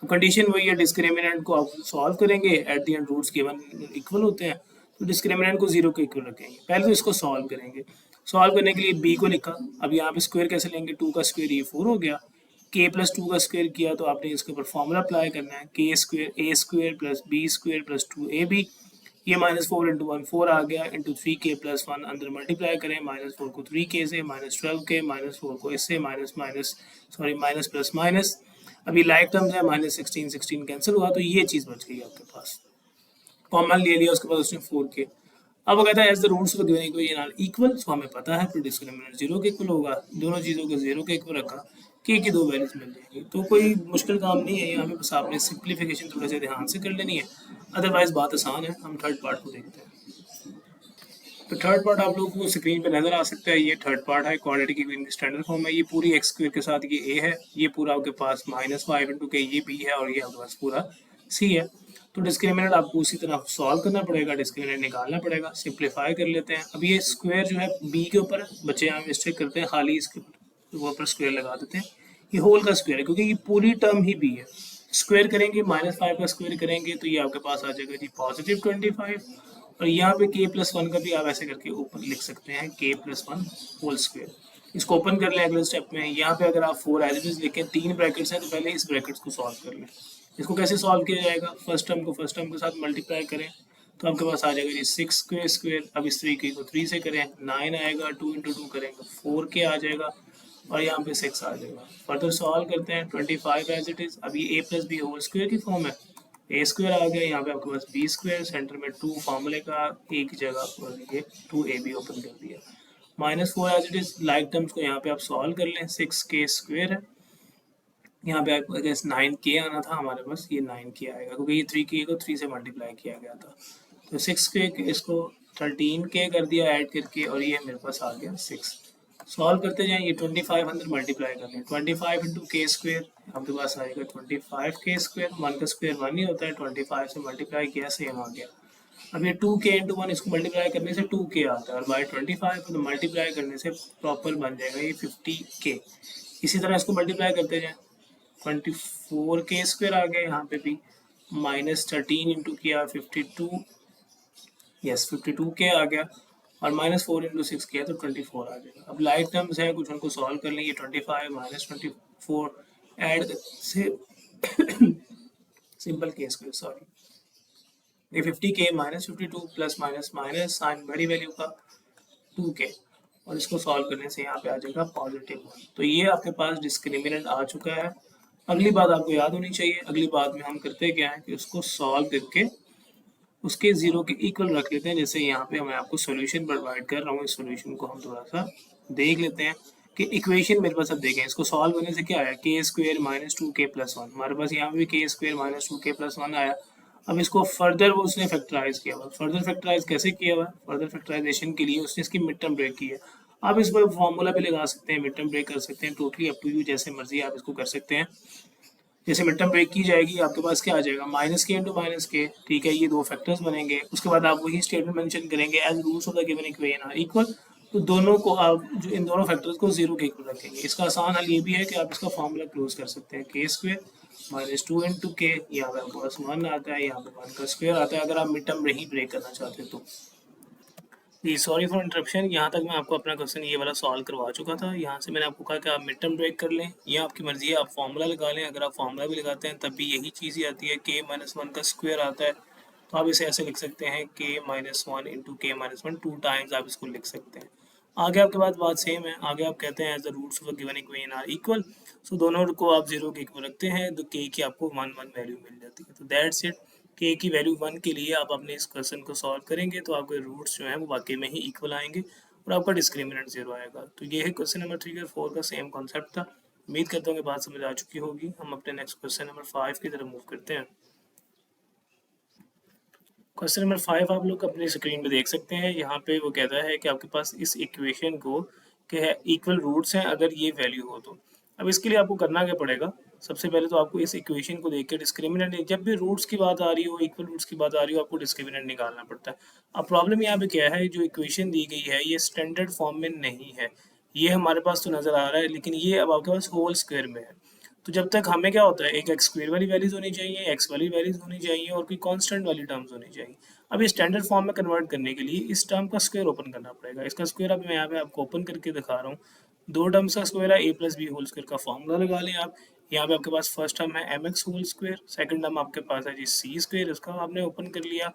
कंडीशन वही है, डिस्क्रिमिनेंट को आप सॉल्व करेंगे, at the end roots given equal होते हैं, तो डिस्क्रिमिनेंट को 0 के इक्वल रखेंगे। पहले तो इसको सॉल्व करेंगे। सॉल्व करने के लिए b को लिखा। अब यहाँ पे स्क्वायर कैसे लेंगे, 2 का स्क्वायर ये 4 हो गया। k + 2 का स्क्वायर किया तो आपने इसके ऊपर फॉर्मूला अप्लाई करना है, k² a² + b² + 2ab। ये -4 × 1 4 आ गया, इंटू 3k + 1 अंदर मल्टीप्लाई करें, -4 को 3k से, -12k, -4 को इससे, माइनस प्लस माइनस। अभी लाइक टर्म्स है, -16 16 कैंसिल हुआ, तो ये चीज़ बच गई आपके पास। कॉमन ले लिया, उसके बाद उसने 4k। अब कहता है as the roots given equation are equal, so हमें पता है फिर डिस्क्रिमिनेंट 0 के इक्वल होगा। दोनों चीज़ों को 0 के इक्वल रखा, k की दो वैल्यूज मिल जाएंगी। तो कोई मुश्किल काम नहीं है यहाँ पे, बस आपने सिंप्लीफिकेशन थोड़े से ध्यान से कर लेनी है, अदरवाइज बात आसान है। हम थर्ड पार्ट को देखते हैं। तो थर्ड पार्ट आप लोगों को स्क्रीन पे नजर आ सकता है। ये थर्ड पार्ट है, क्वाड्रेटिक इक्वेशन की स्टैंडर्ड फॉर्म है। ये पूरी x² के साथ ये a है, ये पूरा आपके पास -5 × k ये b है, और ये आपके पास पूरा c है। तो डिस्क्रिमिनेंट आपको उसी तरह सॉल्व करना पड़ेगा, डिस्क्रिमिनेंट निकालना पड़ेगा। सिंप्लीफाई कर लेते हैं। अब ये स्क्वायर जो है b के ऊपर है, बच्चे यहाँ मिस्टेक करते हैं, खाली इसके ऊपर स्क्वायर लगा देते हैं। ये होल का स्क्वायर है क्योंकि ये पूरी टर्म ही b है। स्क्वायर करेंगे, -5 का स्क्वायर करेंगे तो ये आपके पास आ जाएगा जी +25। और यहाँ पे k + 1 का भी आप ऐसे करके ऊपर लिख सकते हैं, k + 1 होल स्क्वायर। इसको ओपन कर लें अगले स्टेप में। यहाँ पे अगर आप 4 एज इट इज लिखें, 3 ब्रैकेट्स हैं, तो पहले इस ब्रैकेट्स को सॉल्व कर लें। इसको कैसे सॉल्व किया जाएगा, फर्स्ट टर्म को फर्स्ट टर्म के साथ मल्टीप्लाई करें तो आपके पास आ जाएगा जी 6k स्क्वायर। अब इस 3k को 3 से करें, 9 आएगा, 2 × 2 करेंगे 4k आ जाएगा, और यहाँ पे 6 आ जाएगा। फर्दर सॉल्व करते हैं, 25 एज इट इज। अब ये a + b होल स्क्वायर की फॉर्म है, a² आ गया, यहाँ पे आपके पास b², सेंटर में 2 फार्मूले का, एक जगह पर ये 2ab ओपन कर दिया। -4 as it is. Like terms को यहाँ पे आप सॉल्व कर लें, 6k स्क्वायर है, यहाँ पे आपको 9k आना था, हमारे पास ये 9k आएगा क्योंकि ये 3k को 3 से मल्टीप्लाई किया गया था। तो 6k इसको 13k कर दिया ऐड करके, और ये मेरे पास आ गया 6। सॉल्व करते जाएं, ये 25 अंदर मल्टीप्लाई कर लें, 25 × k² आपके पास आएगा 25k²। 1 का स्क्वायर 1 ही होता है, 25 से मल्टीप्लाई किया, सेम आ गया। अब ये 2k × 1, इसको मल्टीप्लाई करने से 2k आता है, और बाय 25 को तो मल्टीप्लाई करने से प्रॉपर बन जाएगा ये 50k। इसी तरह इसको मल्टीप्लाई करते जाएं, 24k² आ गया, यहाँ पे भी -13 इंटू किया 52, यस 52k आ गया, और -4 × 6 किया तो 24 आ जाएगा। अब लाइक टर्म्स हैं कुछ, उनको सॉल्व कर लेंगे। 25 -24 ऐड से सिंपल k², सॉरी ये 50k minus 52 plus minus minus sign बड़ी वैल्यू का 2k, और इसको सॉल्व करने से यहाँ पे आ जाएगा +1। तो ये आपके पास डिस्क्रिमिनेंट आ चुका है। अगली बात आपको याद होनी चाहिए, अगली बात में हम करते क्या है कि उसको सॉल्व करके उसके जीरो के इक्वल रख लेते हैं। जैसे यहाँ पे मैं आपको सॉल्यूशन प्रोवाइड कर रहा हूँ, इस सॉल्यूशन को हम थोड़ा सा देख लेते हैं कि इक्वेशन मेरे पास अब देखें, इसको सॉल्व करने से क्या आया, के स्क्वेयर माइनस 2k+1। हमारे पास यहाँ भी के स्क्वेयर माइनस 2k+1 आया। अब इसको फर्दर वो उसने फैक्टराइज किया हुआ। फर्दर फैक्टराइज कैसे किया हुआ? फर्दर फैक्टराइजेशन के लिए उसने इसकी मिड टर्म ब्रेक की है। आप इस पर फॉर्मूला भी लगा सकते हैं, मिड टर्म ब्रेक कर सकते हैं, टोटली अप टू यू, जैसे मर्जी आप इसको कर सकते हैं। जैसे मिड टर्म ब्रेक की जाएगी, आपके पास क्या आ जाएगा, -k इंटू -k, ठीक है, ये दो फैक्टर्स बनेंगे। उसके बाद आप वही स्टेटमेंट मेंशन करेंगे, as roots of the given equation are equal. तो दोनों को आप जो इन दोनों फैक्टर्स को जीरो के इक्वल रखेंगे। इसका आसान हल ये भी है कि आप इसका फॉर्मूला क्लोज कर सकते हैं, के स्क्वेयर -2 इंटू के, यहाँ पे आपके पास 1 आता है, यहाँ पे 1 का स्क्वेयर आता है, अगर आप मिड टर्म नहीं ब्रेक करना चाहते तो। जी सॉरी फॉर इंटरप्शन, यहाँ तक मैं आपको अपना क्वेश्चन ये वाला सॉल्व करवा चुका था। यहाँ से मैंने आपको कहा कि आप मिड टर्म ब्रेक कर लें, ये आपकी मर्जी है, आप फॉर्मूला लगा लें। अगर आप फॉर्मूला भी लगाते हैं तब भी यही चीज़ ही आती है, k-1 का स्क्वायर आता है। तो आप इसे ऐसे लिख सकते हैं, k-1 इंटू k-1, 2 टाइम्स आप इसको लिख सकते हैं। आगे आपके पास बात सेम है, आगे आप कहते हैं as the roots of the given equation are equal. So दोनों को आप जीरो के इक्वल रखते हैं तो k की आपको 1 वैल्यू मिल जाती है। तो दैट्स इट। k की वैल्यू 1 के लिए आप अपने इस क्वेश्चन को सॉल्व करेंगे तो आपके रूट्स जो हैं वो वाकई में ही इक्वल आएंगे और आपका डिस्क्रिमिनेंट 0 आएगा। तो ये है क्वेश्चन नंबर 3 और 4 का सेम कॉन्सेप्ट था। उम्मीद करता हूँ कि बात समझ आ चुकी होगी। हम अपने नेक्स्ट क्वेश्चन नंबर 5 की तरफ मूव करते हैं। क्वेश्चन नंबर 5 आप लोग अपनी स्क्रीन पे देख सकते हैं। यहाँ पे वो कहता है कि आपके पास इस इक्वेशन को के इक्वल रूट्स हैं अगर ये वैल्यू हो तो। अब इसके लिए आपको करना क्या पड़ेगा, सबसे पहले तो आपको इस इक्वेशन को देख के डिस्क्रिमिनेंट, जब भी रूट्स की बात आ रही हो, इक्वल रूट्स की बात आ रही हो, आपको डिस्क्रिमिनेंट निकालना पड़ता है। अब प्रॉब्लम यहाँ पे क्या है, जो इक्वेशन दी गई है ये स्टैंडर्ड फॉर्म में नहीं है। ये हमारे पास तो नज़र आ रहा है, लेकिन ये अब आपके पास होल स्क्वायर में है। तो जब तक हमें क्या होता है, एक एक्स स्क्वायर वाली वैल्यूज होनी चाहिए, एक्स वाली वैल्यूज होनी चाहिए और कोई कांस्टेंट वाली टर्म्स होनी चाहिए। अब ये स्टैंडर्ड फॉर्म में कन्वर्ट करने के लिए इस टर्म का स्क्वायर ओपन करना पड़ेगा। इसका स्क्वायर अब मैं यहाँ पे आपको ओपन करके दिखा रहा हूँ। दो टर्म्स का स्क्वायर है, a+b होल स्क्वायर का फॉर्मूला लगा लें आप। यहाँ पे आपके पास फर्स्ट टर्म है mx whole square, second term आपके पास है जी c स्क्वायर, इसका आपने ओपन कर लिया,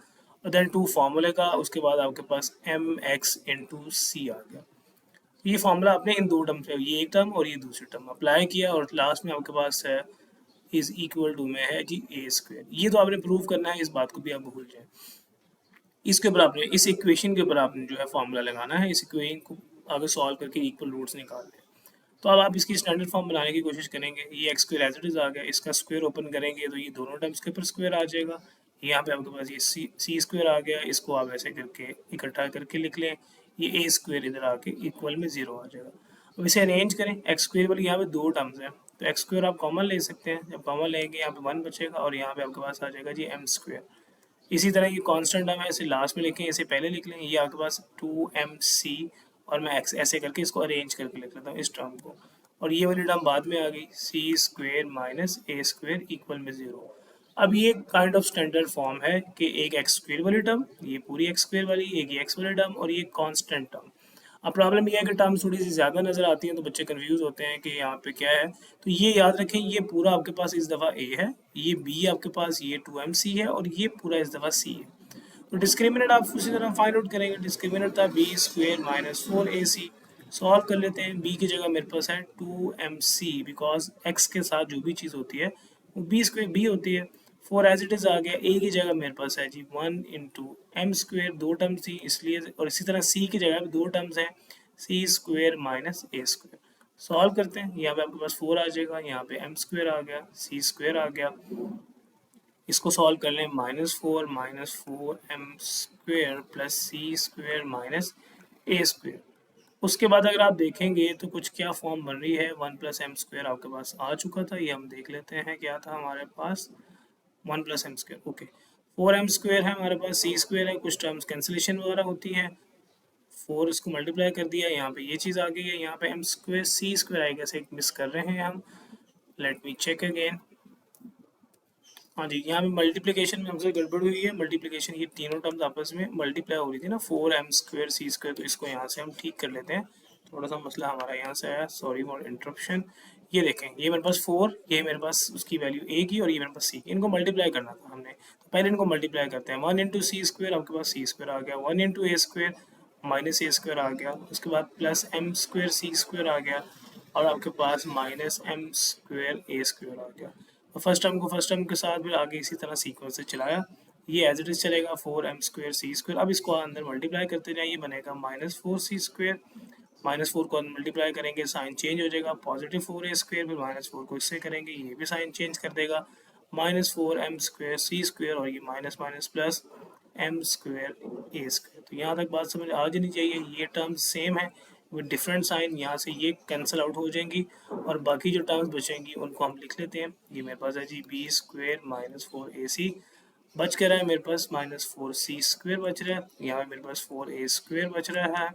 और देन टू फॉर्मूले का, उसके बाद आपके पास mx इंटू सी आ गया। ये फॉर्मूला आपने इन दो टर्म पे, ये एक टर्म और ये दूसरी टर्म अप्लाई किया, और लास्ट में आपके पास है इज इक्वल टू में है जी ए स्क्वायर। ये तो आपने प्रूव करना है, इस बात को भी आप भूल जाए। इसके ऊपर आपने, इस इक्वेशन के ऊपर आपने जो है फॉर्मूला लगाना है, इस इक्वेशन को आगे सॉल्व करके इक्वल रूट्स निकालने हैं। तो अब आप इसकी स्टैंडर्ड फॉर्म बनाने की कोशिश करेंगे। ये x square as it is आ गया, इसका स्क्वायर ओपन करेंगे तो ये दोनों टर्म्स के ऊपर स्क्वायर आ जाएगा। यहाँ पे आपके पास ये सी स्क्वायर आ गया, इसको आप ऐसे करके इकट्ठा करके लिख लें, ये ए स्क्वायर इधर आके इक्वल में 0 आ जाएगा। अब इसे अरेंज करें, एक्स स्क्वायर वाली यहाँ पे दो टर्म्स हैं, तो एक्स स्क्वायर आप कॉमन ले सकते हैं। जब कॉमन लेंगे यहाँ पे 1 बचेगा और यहाँ पे आपके पास आ जाएगा जी एम स्क्वायर। इसी तरह ये कांस्टेंट टर्म है, इसे लास्ट में लिखें, इसे पहले लिख लें, ये आपके पास 2mc, और मैं एक्स ऐसे करके इसको अरेंज करके लिख लेता हूँ इस टर्म को, और ये वाली टर्म बाद में आ गई, सी स्क्वेयर माइनस ए स्क्वेयर इक्वल में 0। अब ये काइंड ऑफ स्टैंडर्ड फॉर्म है कि एक एक्स स्क्वेयर वाली टर्म, ये पूरी एक्स स्क्वेयर वाली, एक एक्स वाली टर्म और ये कांस्टेंट टर्म। अब प्रॉब्लम ये है कि टर्म्स थोड़ी सी ज़्यादा नज़र आती हैं तो बच्चे कंफ्यूज होते हैं कि यहाँ पे क्या है। तो ये याद रखें, ये पूरा आपके पास इस दफ़ा ए है, ये बी आपके पास ये 2mc है, और ये पूरा इस दफ़ा सी है। तो डिस्क्रिमिनेंट आप उसी तरह फाइंड आउट करेंगे। डिस्क्रिमिनेंट था b square minus 4ac। Solve कर लेते हैं, बी की जगह मेरे पास है 2mc, बिकॉज एक्स के साथ जो भी चीज़ होती है वो बी स्क्वेयर बी होती है। 4 एज इट इज़ आ गया, ए की जगह मेरे पास है जी 1 इंटू एम स्क्वेयर, दो टर्म्स थी इसलिए, और इसी तरह सी की जगह भी दो टर्म्स हैं, सी स्क्वेयर माइनस ए स्क्वेयर। सॉल्व करते हैं, यहाँ पे आपके पास 4 आ जाएगा, यहाँ पे एम स्क्वेयर आ गया, सी स्क्वेयर आ गया। इसको सॉल्व कर लें, -4 M square plus C square minus ए स्क्वेयर। उसके बाद अगर आप देखेंगे तो कुछ क्या फॉर्म बन रही है, 1 प्लस एम स्क्वेयर आपके पास आ चुका था, ये हम देख लेते हैं क्या था हमारे पास, 1 plus m square, okay. 4m square है हमारे पास, सी स्क्वेयर है, कुछ टर्म्स कैंसिलेशन वगैरह होती हैं, 4 इसको मल्टीप्लाई कर दिया, यहाँ पे ये चीज़ आ गई है, यहाँ पे एम स्क्वेयर सी स्क्वेयर आएगा, से एक मिस कर रहे हैं हम, लेट मी चेक अगेन। हाँ जी, यहाँ पे मल्टीप्लिकेशन में हमसे गड़बड़ हुई है, मल्टीप्लिकेशन ये तीनों टर्म्स आपस में मल्टीप्लाई हो रही थी ना, 4m स्क्वेयर सी स्क्वेयर, तो इसको यहाँ से हम ठीक कर लेते हैं। थोड़ा सा मसला हमारा यहाँ से आया, सॉरी फॉर इंटरप्शन। ये देखें, ये मेरे पास 4, ये मेरे पास उसकी वैल्यू ए की और ये मेरे पास सी की, इनको मल्टीप्लाई करना था हमने, तो पहले इनको मल्टीप्लाई करते हैं। 1 इंटू सी स्क्वेयर, आपके पास सी स्क्वेयर आ गया, 1 इंटू ए स्क्वेयर माइनस ए स्क्वेयर आ गया, उसके बाद plus m square C square आ गया, और आपके पास माइनस एम स्क्वेयर ए स्क्वेयर आ गया। तो फर्स्ट टर्म के साथ फिर आगे इसी तरह सीक्वेंस से चलाया, ये एज इट इज चलेगा 4m² सी स्क्वेयर। अब इसको अंदर मल्टीप्लाई करते जाए, ये बनेगा -4c², -4 को मल्टीप्लाई करेंगे साइन चेंज हो जाएगा, +4a² फिर -4 को इससे करेंगे, ये भी साइन चेंज कर देगा, -4m² c² और ये minus minus plus m² a²। तो यहाँ तक बात समझ आ जानी चाहिए। ये टर्म्स सेम है विद डिफरेंट साइन, यहाँ से ये कैंसिल आउट हो जाएंगी और बाकी जो टर्म्स बचेंगी उनको हम लिख लेते हैं। ये मेरे पास है जी b² -4ac बच कर रहा है, मेरे पास -4c² बच रहा है, यहाँ मेरे पास 4a² बच रहा है,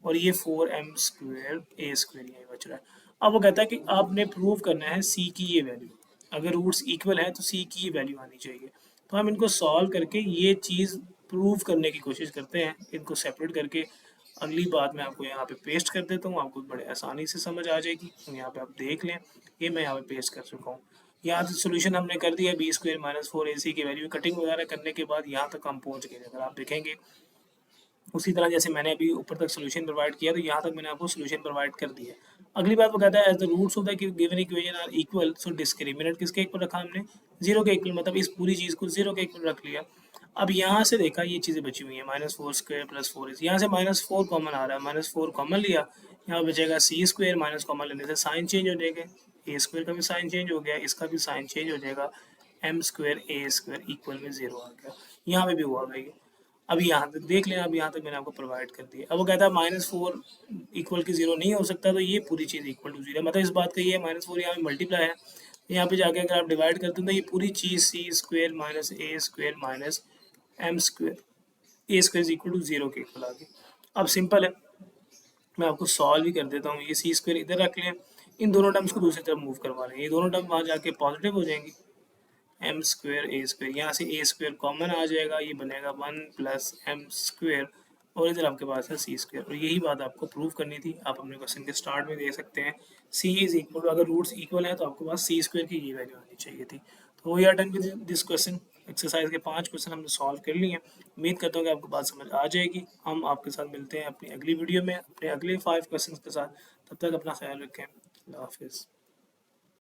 और ये 4m² a² यही बच रहा है। अब वो कहता है कि आपने प्रूव करना है c की ये वैल्यू, अगर रूट्स इक्वल है तो c की ये वैल्यू आनी चाहिए। तो हम इनको सॉल्व करके ये चीज़ प्रूव करने की कोशिश करते हैं, इनको सेपरेट करके। अगली बात मैं आपको यहाँ पे पेस्ट कर देता हूँ, आपको बड़े आसानी से समझ आ जाएगी। यहाँ पे आप देख लें, ये मैं यहाँ पे पेस्ट कर चुका हूँ। यहाँ से सोल्यूशन हमने कर दिया, b² -4ac की वैल्यू कटिंग वगैरह करने के बाद यहाँ तक हम पहुँच गए। अगर आप देखेंगे उसी तरह जैसे मैंने अभी ऊपर तक सोल्यूशन प्रोवाइड किया, तो यहाँ तक मैंने आपको सोल्यूशन प्रोवाइड कर दिया। अगली बात वो कहता है as the roots of the given equation are equal, so discriminant किसके इक्वल रखा हमने, 0 के इक्वल, मतलब इस पूरी चीज़ को 0 के इक्वल रख लिया। अब यहाँ से देखा ये चीज़ें बची हुई हैं, -4² +4, यहाँ से -4 कॉमन आ रहा है, -4 कॉमन लिया, यहाँ बचेगा c² माइनस कॉमन लेने से साइन चेंज हो जाएगा, a² का भी साइन चेंज हो गया, इसका भी साइन चेंज हो जाएगा, m² a² इक्वल में 0 आ गया। यहाँ पे भी हुआ भाई, अभी यहाँ तक देख लें, अब यहाँ तक मैंने आपको प्रोवाइड कर दिया। अब वो कहता है -4 इक्वल की 0 नहीं हो सकता, तो ये पूरी चीज़ इक्वल टू 0, मतलब इस बात का ये है -4 यहाँ पे मल्टीप्लाई है, यहाँ पे जाके अगर आप डिवाइड करते हो तो ये पूरी चीज़ c² -a² minus m² a² is equal to 0 के इक्वल आ गई। अब सिंपल है, मैं आपको सॉल्व ही कर देता हूँ। ये c² इधर रख लें, इन दोनों टर्म्स को दूसरी तरफ मूव करवा लें, ये दोनों टर्म वहाँ जाके पॉजिटिव हो जाएंगी, m² a², यहाँ से a² कॉमन आ जाएगा, ये बनेगा 1 + m², और इधर आपके पास है c²। और यही बात आपको प्रूव करनी थी। आप अपने क्वेश्चन के स्टार्ट में देख सकते हैं c इज इक्वल टू, अगर रूट्स इक्वल है तो आपके पास c² की ये वैल्यू आनी चाहिए थी। तो we are done with this question. Exercise के 5 क्वेश्चन हमने सॉल्व कर लिए हैं। उम्मीद करता हूँ कि आपको बात समझ आ जाएगी। हम आपके साथ मिलते हैं अपनी अगली वीडियो में अपने अगले 5 क्वेश्चन के साथ। तब तक अपना ख्याल रखें। अल्लाह हाफिज़।